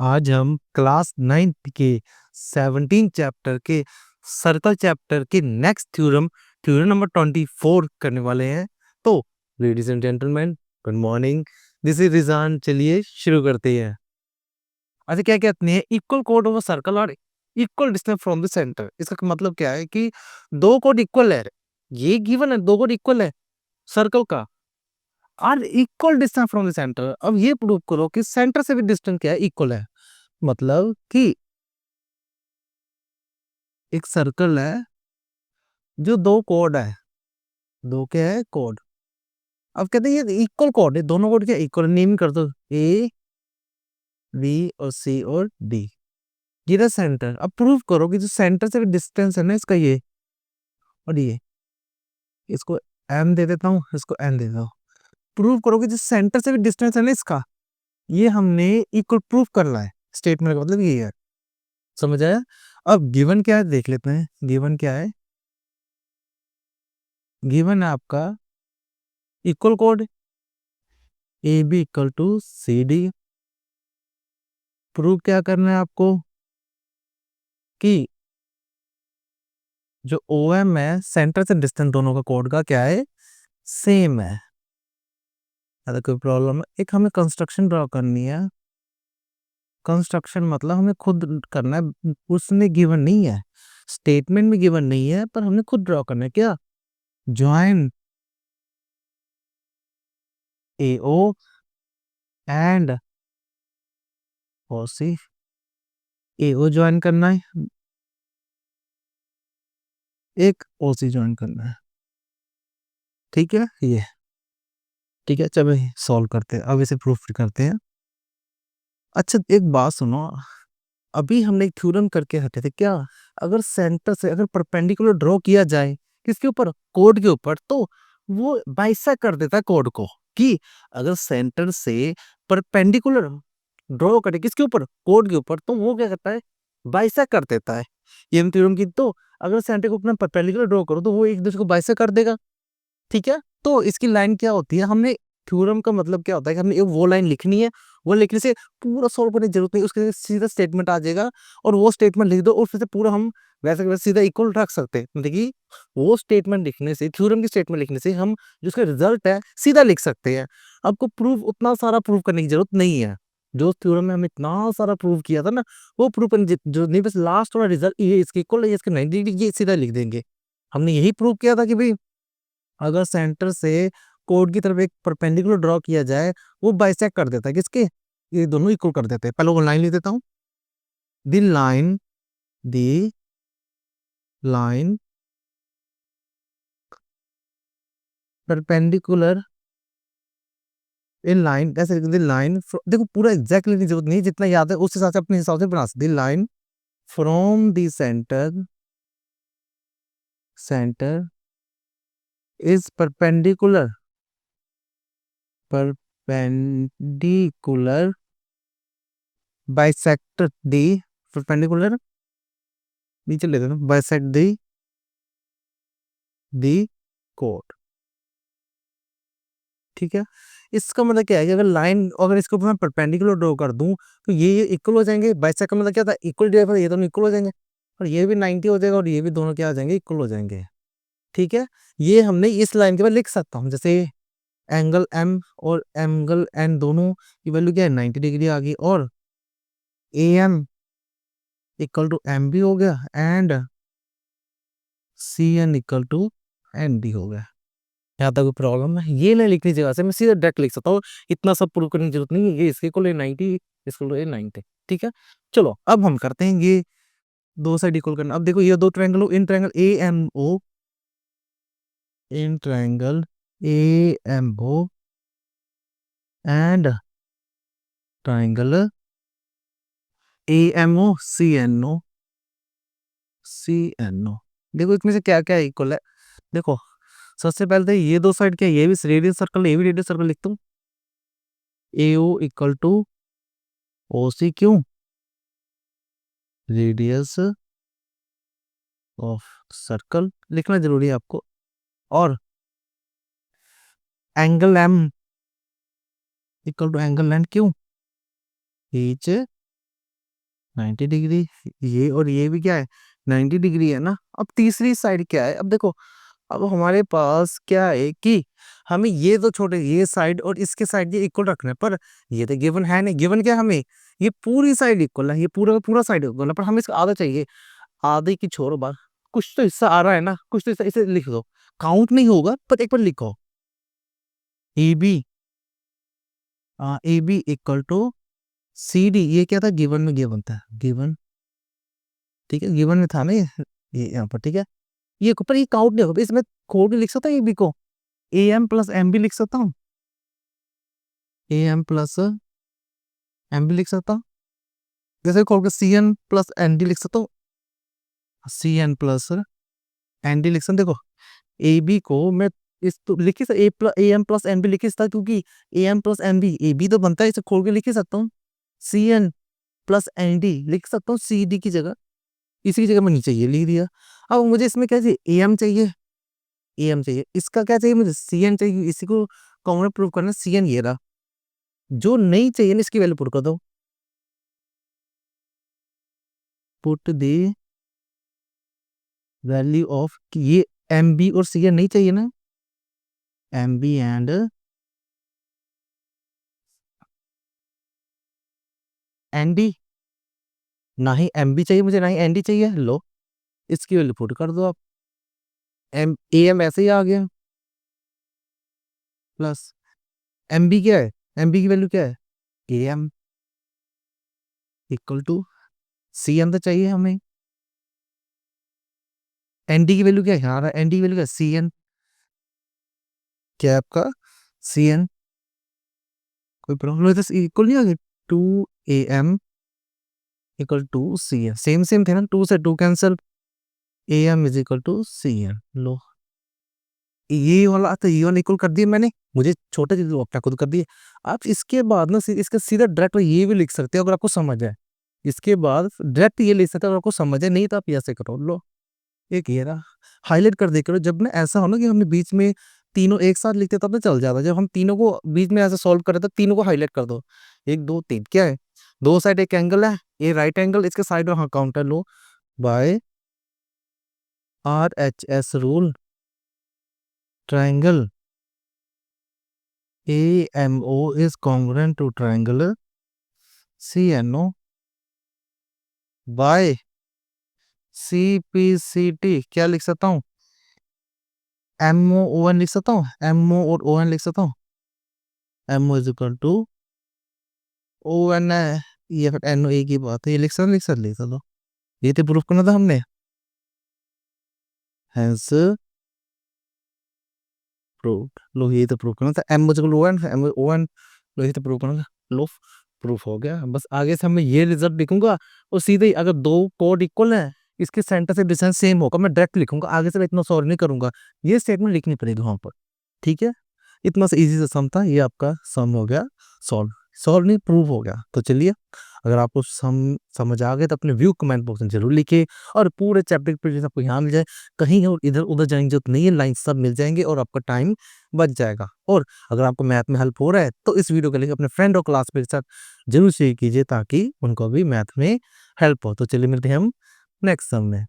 आज हम class 9th के 17 चैप्टर के सर्कल चैप्टर के नेक्स्ट थ्योरम थ्योरम नंबर 24 करने वाले हैं। तो ladies and gentleman, good morning, this is Rizan. चलिए शुरू करते हैं। अच्छा, क्या कहते हैं इक्वल कोड ऑफ सर्कल और equal distance from the centre. इसका मतलब क्या है कि दो कोड इक्वल है, ये गिवन है, दो कोड इक्वल है सर्कल का और equal distance from the centre. अब ये प्रूव करो कि सेंटर से भी डिस्टेंस क्या है, इक्वल है। मतलब कि एक सर्कल है जो दो कोड है, दो क्या है कोड। अब कहते हैं ये इक्वल कोड है, दोनों कोड क्या इक्वल, नेम कर दो ए बी और सी और डी। ये रहा सेंटर। अब प्रूव करो कि जो सेंटर से भी डिस्टेंस है ना इसका, ये और ये, इसको एम दे देता हूँ, इसको एन दे देता हूँ। प्रूव करो कि जो सेंटर से भी डिस्टेंस है ना इसका, ये हमने इक्वल प्रूफ करना है। स्टेटमेंट का मतलब ये है, समझ आया। अब गिवन क्या है देख लेते हैं। गिवन क्या है, गिवन है आपका इक्वल कोड A B equal to C D. Prove क्या करना है आपको कि जो ओ एम है, सेंटर से डिस्टेंस दोनों का कोड का क्या है, सेम है। अगर कोई प्रॉब्लम है, एक हमें कंस्ट्रक्शन ड्रॉ करनी है। कंस्ट्रक्शन मतलब हमें खुद करना है, उसमें गिवन नहीं है, स्टेटमेंट में गिवन नहीं है, पर हमने खुद ड्रॉ करना है। क्या, join A O and O C. A O join करना है, एक ओ सी ज्वाइन करना है। ठीक है, ये ठीक है। चलो सॉल्व करते हैं, अब इसे प्रूफ करते हैं। अच्छा एक बात सुनो, अभी हमने एक थ्योरम करके हटे थे क्या, अगर सेंटर से अगर परपेंडिकुलर ड्रॉ किया जाए किसके ऊपर, कोड के ऊपर, तो वो बाइसेक्ट कर देता है कोड को। कि अगर सेंटर से परपेंडिकुलर ड्रॉ करे किसके ऊपर, कोड के ऊपर, तो वो क्या करता है, बाइसेक्ट कर देता है। ये हम थ्योरम की, तो अगर सेंटर को अपना परपेंडिकुलर ड्रॉ करो तो वो एक दूसरे को बाइसेक्ट कर देगा। ठीक है, तो इसकी लाइन क्या होती है, हमने थ्योरम का मतलब क्या होता है कि हमने एक वो लाइन लिखनी है, वो लिखने से पूरा सॉल्व करने की जरूरत नहीं, उसके सीधा स्टेटमेंट आ जाएगा और वो स्टेटमेंट लिख दो और फिर से पूरा हम वैसे के वैसे सीधा इक्वल रख सकते हैं। मतलब कि वो स्टेटमेंट लिखने से, थ्योरम की स्टेटमेंट लिखने से हम जो उसका रिजल्ट है सीधा लिख सकते हैं। आपको प्रूफ उतना सारा प्रूफ करने की जरूरत नहीं है। जो थ्योरम में हम इतना सारा प्रूफ किया था ना, वो प्रूफ करने जो नहीं, बस लास्ट वाला रिजल्ट ये इसके इक्वल है, इसके 90 डिग्री, ये सीधा लिख देंगे। हमने यही प्रूव किया था कि भाई अगर सेंटर से कोड की तरफ एक परपेंडिकुलर ड्रॉ किया जाए, वो बाइसेक्ट कर देता है किसके, ये दोनों इक्वल कर देते हैं। पहले वो लाइन लिख देता हूं, the line, the line perpendicular in line, ऐसे द लाइन, देखो पूरा एग्जैक्टली नहीं, जरूरत नहीं, जितना याद है उस हिसाब से अपने हिसाब से बना सकते। The line from the centre, centre is perpendicular, perpendicular bisect the, perpendicular नीचे ले देना, बाइसेक्ट दी कोड। ठीक है, इसका मतलब क्या है कि अगर लाइन, अगर इसके ऊपर मैं परपेंडिकुलर ड्रॉ कर दूं तो ये इक्वल हो जाएंगे। बाइसेक्ट का मतलब क्या था, इक्वल डिवाइड, ये दोनों इक्वल हो जाएंगे और ये भी 90 हो जाएगा और ये भी, दोनों क्या हो जाएंगे, इक्वल हो जाएंगे। ठीक है, ये हमने इस लाइन के बाद लिख सकता हूँ, जैसे एंगल एम और एंगल एन दोनों की वैल्यू क्या है, 90 डिग्री आ गई, और A M equal to M B हो गया and C N equal to N D हो गया। यहाँ तक कोई प्रॉब्लम है, ये नहीं लिखनी जगह से मैं सीधा डायरेक्ट लिख सकता हूँ। इतना सब प्रूव करने की जरूरत नहीं है, ये इसके को ले 90, इसको ले 90। ठीक है, चलो अब हम करते हैं ये दो साइड इक्वल करना। अब देखो ये दो triangle, in triangle A M O, in triangle A M O and triangle A M O C N O, C N O. देखो इसमें से क्या क्या इक्वल है। देखो सबसे पहले तो ये दो साइड क्या, ये भी रेडियस सर्कल, ये भी रेडियस सर्कल लिखता हूँ, ए ओ इक्वल टू ओ सी, क्यों, रेडियस ऑफ सर्कल लिखना जरूरी है आपको। और angle M equal to angle N, क्यों, एच 90 डिग्री, ये और ये भी क्या है, 90 डिग्री है ना। अब तीसरी साइड क्या है, अब देखो, अब हमारे पास क्या है कि हमें ये तो छोटे, ये साइड और इसके साइड ये इक्वल रखना है, पर ये तो गिवन है नहीं। गिवन क्या है हमें, ये पूरी साइड इक्वल है, ये पूरा पूरा साइड इक्वल है, पर हमें इसका आधा चाहिए। आधे की छोड़ो बात, कुछ तो हिस्सा आ रहा है ना, कुछ तो हिस्सा, इसे लिख दो। काउंट नहीं होगा पर एक बार लिखो, A B, A B equal to C D. ये क्या था, गिवन में गिवन था, गिवन, ठीक है, गिवन में था ना ये यहाँ पर, ठीक है। ये पर ये काउंट नहीं होगा, इसमें खोल के लिख सकता हूँ ए बी को, A M plus M B लिख सकता हूँ, A M plus M B लिख सकता हूँ। जैसे खोल के C N plus N D लिख सकता हूँ, C N plus N D लिख सकता हूँ। देखो, ए बी को मैं इस तो लिख ही A M plus N B लिख ही सकता हूँ, क्योंकि A M plus M B A B तो बनता है, इसे खोल के लिख ही सकता हूँ। C N plus N D लिख सकता हूँ सी डी की जगह, इसी की जगह मैं नीचे ये लिख दिया। अब मुझे इसमें क्या चाहिए, ए एम चाहिए, ए एम चाहिए, इसका क्या चाहिए मुझे, सी एन चाहिए, इसी को कॉमन प्रूव करना, सी एन ये रहा। जो नहीं चाहिए ना, इसकी वैल्यू पुट कर दो, पुट द वैल्यू ऑफ, ये एम बी और सी एन नहीं चाहिए ना, M B and N D, ना ही एम बी चाहिए मुझे, ना ही एन डी चाहिए। लो, इसकी वैल्यू पुट कर दो आप, एम ए एम ऐसे ही आ गया, प्लस एम बी क्या है, एम बी की वैल्यू क्या है, A M equal to C M तो चाहिए हमें, एन डी की वैल्यू क्या है, यहाँ एन डी की वैल्यू क्या है, सी एन, क्या है आपका, सी एन। कोई प्रॉब्लम है तो इक्वल नहीं आ गया, two A M equal to C N, same same थे ना, टू से two cancel, A M is equal to C N. लो, ये वाला तो ये वाला इक्वल कर दिया मैंने, मुझे छोटे चीज अपना खुद कर दिए। आप इसके बाद ना इसका सीधा डायरेक्ट ये भी लिख सकते हो अगर आपको समझ है, इसके बाद डायरेक्ट ये लिख सकते हो अगर आपको समझ है, नहीं तो आप ऐसे करो। लो, एक ये रहा, हाईलाइट कर दे करो, जब ना ऐसा हो ना कि हमने बीच में तीनों एक साथ लिखते तब तो चल जाता, जब हम तीनों को बीच में ऐसे सॉल्व कर रहे तो तीनों को हाईलाइट कर दो, एक दो तीन, क्या है, दो साइड एक एंगल है, ये राइट एंगल, इसके साइड में हाँ काउंटर लो, by R H S rule, triangle AMO is congruent to triangle CNO by CPCT। क्या लिख सकता हूँ, MOON लिख सकता हूँ, MO और ON लिख सकता हूँ, MO is equal to ON है, ये फिर NO एक ही बात है, ये लिख सकता दो, ये तो प्रूफ करना था हमने, हैंस प्रूफ। लो, ये तो प्रूफ करना था, MO is equal to ON, MO ON, लो ये तो प्रूफ करना था। लो, प्रूफ हो गया। बस आगे से मैं ये रिजल्ट लिखूंगा और सीधे ही अगर दो कोड इक्वल है, इसके सेंटर से डिस्टेंस सेम होगा, मैं डायरेक्ट लिखूंगा, आगे से मैं इतना सॉल्व नहीं करूंगा, ये स्टेटमेंट लिखनी पड़ेगी वहां पर, ठीक है। इतना सा इजी सा सम था, ये आपका सम हो गया सॉल्व, सॉल्व नहीं प्रूव हो गया। तो चलिए, अगर आपको सम समझ आ गए तो अपने व्यू कमेंट बॉक्स में जरूर लिखिए, और पूरे चैप्टर पर जैसे आपको यहाँ मिल जाए, कहीं और इधर उधर जाएंगे जो नहीं है, लाइन सब मिल जाएंगे और आपका टाइम बच जाएगा। और अगर आपको मैथ में हेल्प हो रहा है तो इस वीडियो के लिंक अपने फ्रेंड और क्लासमेट के साथ जरूर शेयर कीजिए, ताकि उनको भी मैथ में हेल्प हो। तो चलिए, मिलते हैं हम नेक्स्ट सम में।